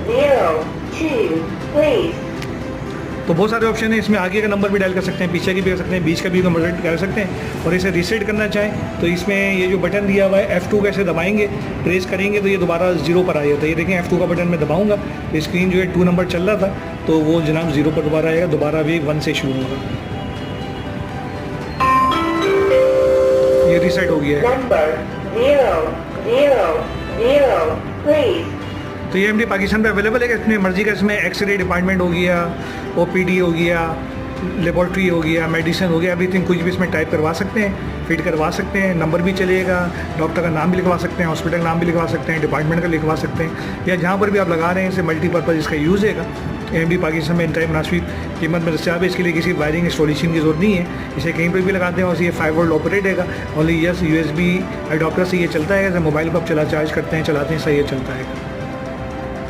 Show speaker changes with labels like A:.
A: 02, please.
B: तो बहुत सारे ऑप्शन है इसमें, आगे का नंबर भी डायल कर सकते हैं, पीछे की भी कर सकते हैं, बीच का भी नंबर कर सकते हैं। और इसे रीसेट करना चाहें तो इसमें ये जो बटन दिया हुआ है F2 कैसे दबाएंगे, प्रेस करेंगे तो ये दोबारा 0 पर आ जाता है। ये देखें F2 का बटन मैं दबाऊंगा तो स्क्रीन जो है 2 नंबर चल रहा था तो वो जनाब 0 पर दोबारा आएगा, दोबारा भी 1 से शुरू होगा। ये रीसेट हो गया है।
A: Number 000, please.
B: तो ये एमडी पाकिस्तान पे अवेलेबल है कि अपनी मर्जी का इसमें एक्सरे डिपार्टमेंट हो गया, ओपीडी हो गया, लेबॉर्ट्री हो गया, मेडिसिन हो गया, एवरीथिंग कुछ भी इसमें टाइप करवा सकते हैं, फिट करवा सकते हैं, नंबर भी चलेगा, डॉक्टर का नाम भी लिखवा सकते हैं, हॉस्पिटल का नाम भी लिखवा सकते हैं, डिपार्टमेंट का लिखवा सकते हैं, या जहाँ पर भी आप लगा रहे हैं इसे मल्टीपर्पज़ इसका यूज़ है। एमडी पाकिस्तान में इंतहाई मुनासिब कीमत में दस्तियाब है, इसके लिए किसी वायरिंग इंस्टॉलेशन की जरूरत नहीं है, इसे कहीं पर भी लगाते हैं और ये 5 वोल्ट ऑपरेट है। ओनली यस USB एडाप्टर से ये चलता है, जैसे मोबाइल को आप चार्ज करते हैं चलाते हैं सही ये चलता है।